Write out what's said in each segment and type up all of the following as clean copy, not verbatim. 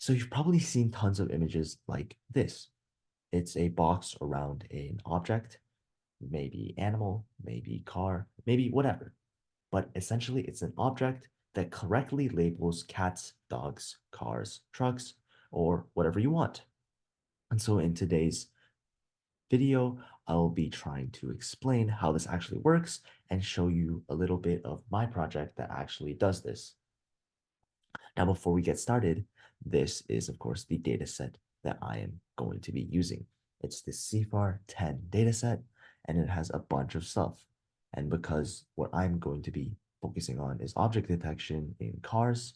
So you've probably seen tons of images like this. It's a box around an object, maybe animal, maybe car, maybe whatever. But essentially, it's an object that correctly labels cats, dogs, cars, trucks, or whatever you want. And so in today's video, I'll be trying to explain how this actually works and show you a little bit of my project that actually does this. Now, before we get started, this is, of course, the data set that I am going to be using. It's the CFAR 10 dataset, and it has a bunch of stuff. And because what I'm going to be focusing on is object detection in cars,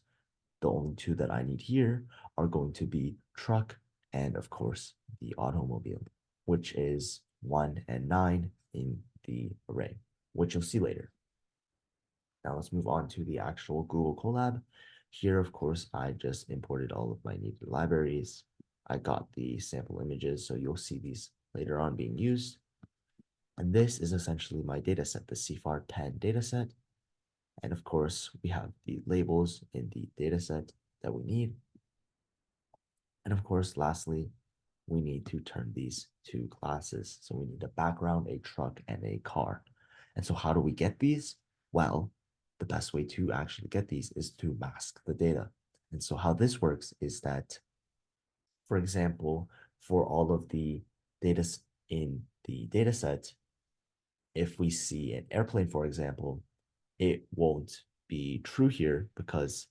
the only two that I need here are going to be truck and, of course, the automobile, which is 1 and 9 in the array, which you'll see later. Now let's move on to the actual Google Colab. Here, of course, I just imported all of my needed libraries. I got the sample images, so you'll see these later on being used. And this is essentially my data set, the CFAR 10 dataset. And of course, we have the labels in the dataset that we need. And of course, lastly, we need to turn these to classes. So we need a background, a truck, and a car. And so how do we get these? Well, the best way to actually get these is to mask the data. And so how this works is that, for example, for all of the data in the data set, if we see an airplane, for example, it won't be true here because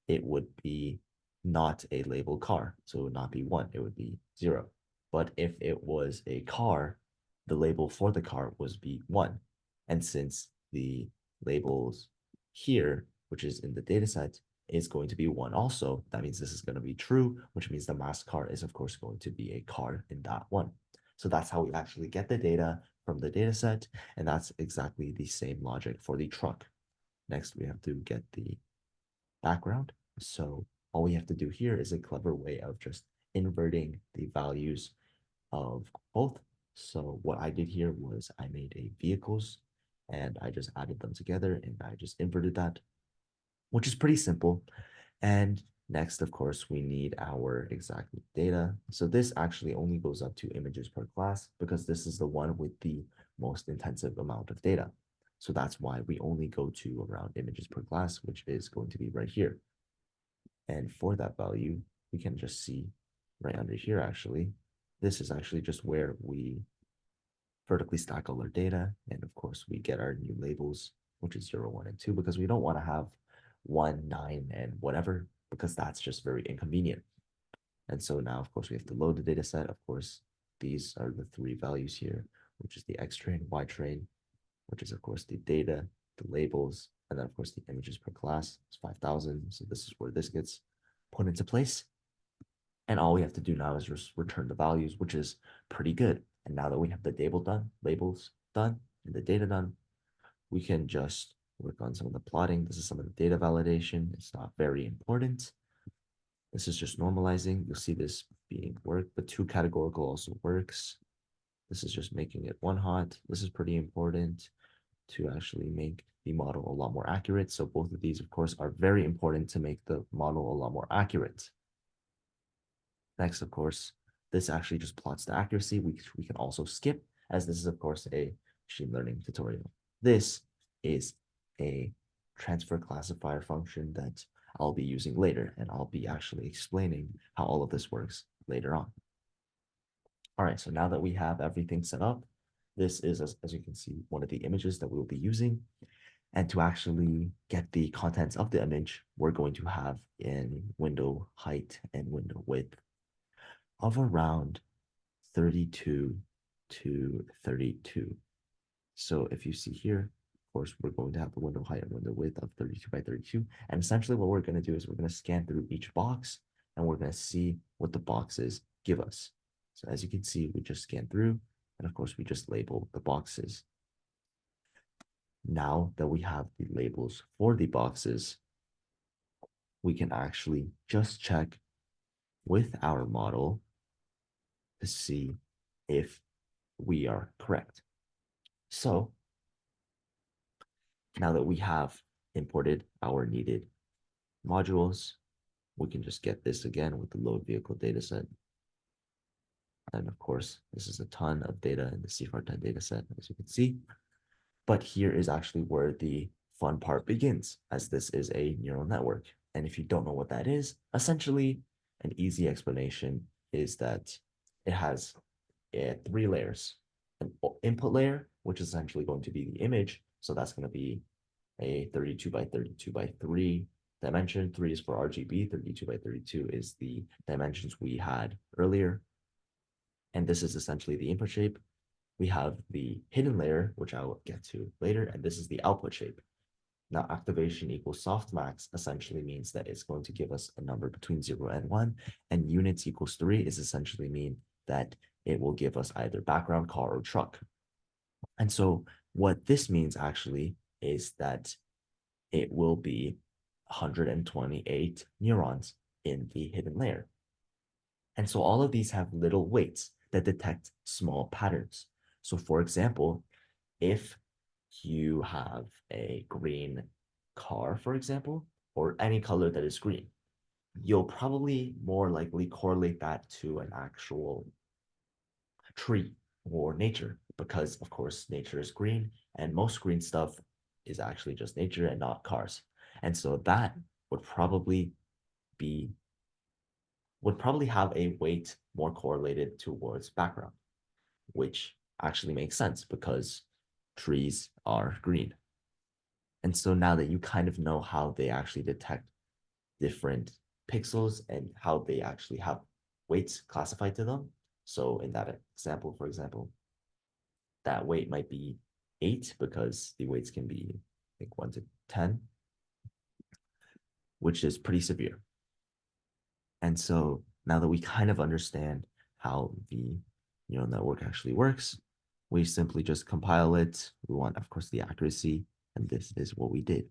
it would be not a labeled car. So it would not be one, it would be zero. But if it was a car, the label for the car was be one. And since the labels here, which is in the data set, is going to be one also, that means this is going to be true, which means the masked car is, of course, going to be a car in that one. So that's how we actually get the data from the data set. And that's exactly the same logic for the truck. Next, we have to get the background. So all we have to do here is a clever way of just inverting the values of both. So what I did here was I made a vehicles and I just added them together and I just inverted that, which is pretty simple. And next, of course, we need our exact data. So this actually only goes up to images per class because this is the one with the most intensive amount of data. So that's why we only go to around images per class, which is going to be right here. And for that value, we can just see right under here, actually, this is actually just where we vertically stack all our data. And of course, we get our new labels, which is 0, 1, and 2, because we don't want to have 1, 9, and whatever, because that's just very inconvenient. And so now, of course, we have to load the data set. Of course, these are the three values here, which is the X train, Y train, which is, of course, the data, the labels, and then, of course, the images per class. It's 5,000. So this is where this gets put into place. And all we have to do now is just return the values, which is pretty good. And now that we have the table done, labels done, and the data done, we can just work on some of the plotting. This is some of the data validation. It's not very important. This is just normalizing. You'll see this being worked, but two categorical also works. This is just making it one hot. This is pretty important to actually make the model a lot more accurate. So both of these, of course, are very important to make the model a lot more accurate. Next, of course, this actually just plots the accuracy, which we can also skip, as this is, of course, a machine learning tutorial. This is a transfer classifier function that I'll be using later, and I'll be actually explaining how all of this works later on. All right, so now that we have everything set up, this is, as you can see, one of the images that we'll be using. And to actually get the contents of the image, we're going to have a window height and window width of around 32 to 32. So if you see here, of course, we're going to have the window height and window width of 32 by 32. And essentially what we're going to do is we're going to scan through each box and we're going to see what the boxes give us. So as you can see, we just scan through and of course we just label the boxes. Now that we have the labels for the boxes, we can actually just check with our model to see if we are correct. So now that we have imported our needed modules, We can just get this again with the load vehicle data set. And of course, this is a ton of data in the CFAR10 data set, as you can see. But here is actually where the fun part begins, as this is a neural network. And if you don't know what that is, essentially, an easy explanation is that it has three layers. An input layer, which is essentially going to be the image. So that's going to be a 32 by 32 by 3 dimension. 3 is for RGB, 32 by 32 is the dimensions we had earlier. And this is essentially the input shape. We have the hidden layer, which I will get to later, and this is the output shape. Now, activation equals softmax essentially means that it's going to give us a number between 0 and 1, and units equals 3 is essentially mean that it will give us either background, car, or truck. And so what this means actually is that it will be 128 neurons in the hidden layer. And so all of these have little weights that detect small patterns. So for example, if you have a green car, for example, or any color that is green, you'll probably more likely correlate that to an actual tree or nature because, of course, nature is green and most green stuff is actually just nature and not cars. And so that would probably be would probably have a weight more correlated towards background, which actually makes sense because trees are green. And so now that you kind of know how they actually detect different pixels and how they actually have weights classified to them. So in that example, for example, that weight might be 8 because the weights can be, I think, 1 to 10, which is pretty severe. And so now that we kind of understand how the neural network actually works, we simply just compile it. We want, of course, the accuracy, and this is what we did.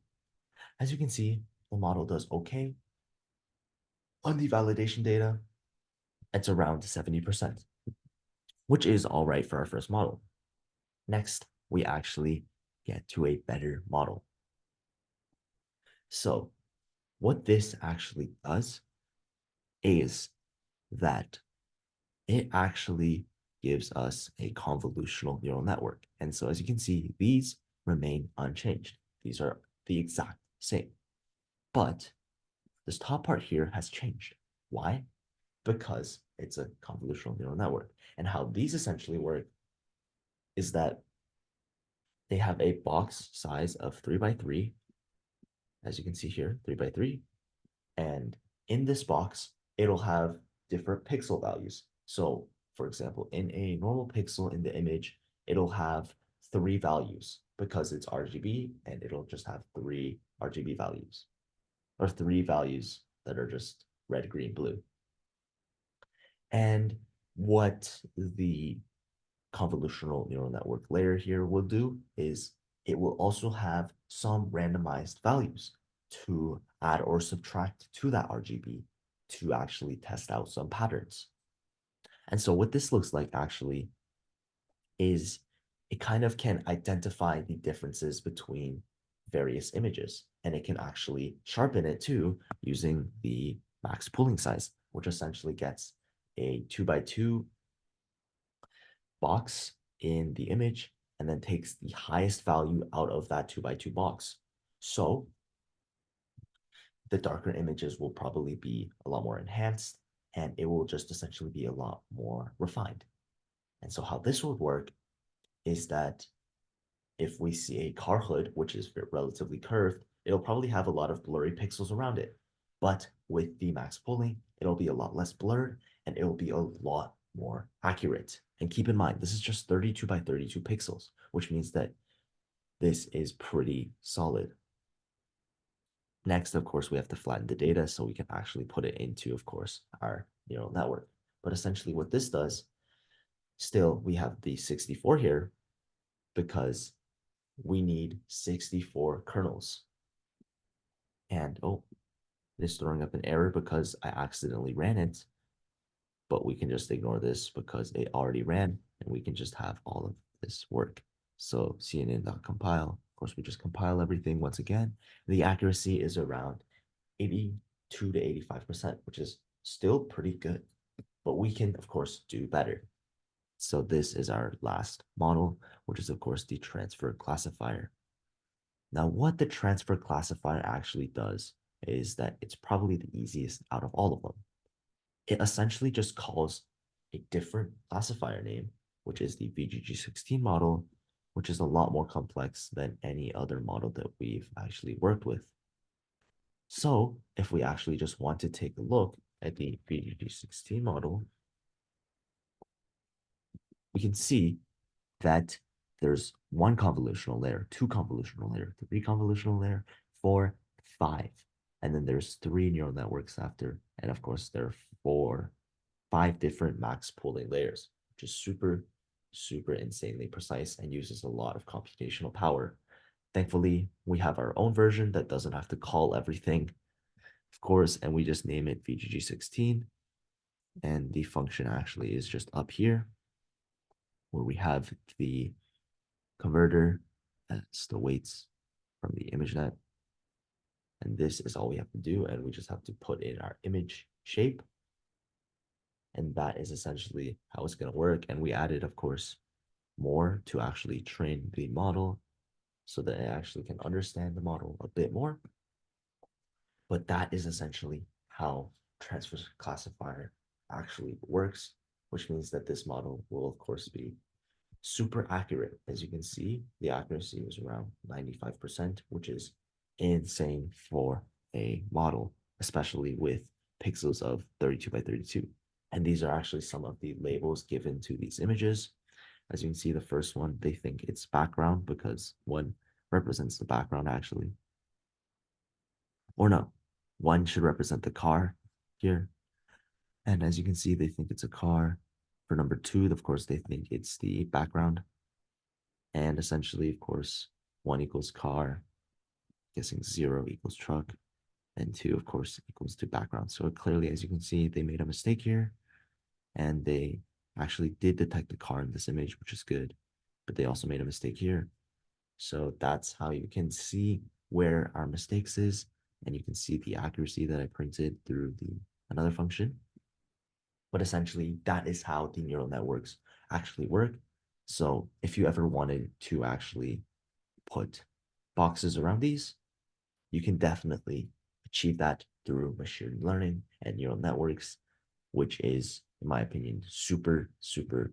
As you can see, the model does okay. On the validation data, it's around 70%, which is all right for our first model. Next, we actually get to a better model. So what this actually does is that it actually gives us a convolutional neural network. And so as you can see, these remain unchanged. These are the exact same. But this top part here has changed. Why? Because it's a convolutional neural network. And how these essentially work is that they have a box size of 3 by 3, as you can see here, 3 by 3. And in this box, it'll have different pixel values. So for example, in a normal pixel in the image, it'll have 3 values because it's RGB and it'll just have 3 RGB values or 3 values that are just red, green, blue. And what the convolutional neural network layer here will do is it will also have some randomized values to add or subtract to that RGB to actually test out some patterns. And so what this looks like actually is it kind of can identify the differences between various images, and it can actually sharpen it too using the max pooling size, which essentially gets a 2 by 2 box in the image and then takes the highest value out of that 2 by 2 box. So the darker images will probably be a lot more enhanced and it will just essentially be a lot more refined. And so how this would work is that if we see a car hood, which is relatively curved, it'll probably have a lot of blurry pixels around it. But with the max pooling, it'll be a lot less blurred and it'll be a lot more accurate. And keep in mind, this is just 32 by 32 pixels, which means that this is pretty solid. Next, of course, we have to flatten the data so we can actually put it into, of course, our neural network. But essentially what this does, still, we have the 64 here because we need 64 kernels. And oh, it is throwing up an error because I accidentally ran it, but we can just ignore this because it already ran and we can just have all of this work. So cnn.compile, of course, we just compile everything once again. The accuracy is around 82%. 82 to 85%, which is still pretty good. But we can, of course, do better. So this is our last model, which is, of course, the transfer classifier. Now, what the transfer classifier actually does is that it's probably the easiest out of all of them. It essentially just calls a different classifier name, which is the VGG16 model, which is a lot more complex than any other model that we've actually worked with. So if we actually just want to take a look at the VGG16 model, we can see that there's one convolutional layer, two convolutional layer, three convolutional layer, four, five. And then there's three neural networks after. And of course, there are five different max pooling layers, which is super, super insanely precise and uses a lot of computational power. Thankfully, we have our own version that doesn't have to call everything, of course, and we just name it VGG16. And the function actually is just up here, where we have the converter that's the weights from the ImageNet. And this is all we have to do. And we just have to put in our image shape. And that is essentially how it's going to work. And we added, of course, more to actually train the model so that it actually can understand the model a bit more. But that is essentially how transfer classifier actually works, which means that this model will, of course, be super accurate. As you can see, the accuracy was around 95%, which is insane for a model, especially with pixels of 32 by 32. And these are actually some of the labels given to these images. As you can see, the first one, they think it's background because one represents the background actually. Or no, one should represent the car here. And as you can see, they think it's a car. For number two, of course, they think it's the background. And essentially, of course, one equals car, guessing zero equals truck, and two, of course, equals to background. So clearly, as you can see, they made a mistake here, and they actually did detect the car in this image, which is good, but they also made a mistake here. So that's how you can see where our mistakes is, and you can see the accuracy that I printed through the another function. But essentially, that is how the neural networks actually work. So if you ever wanted to actually put boxes around these, you can definitely achieve that through machine learning and neural networks, which is, in my opinion, super, super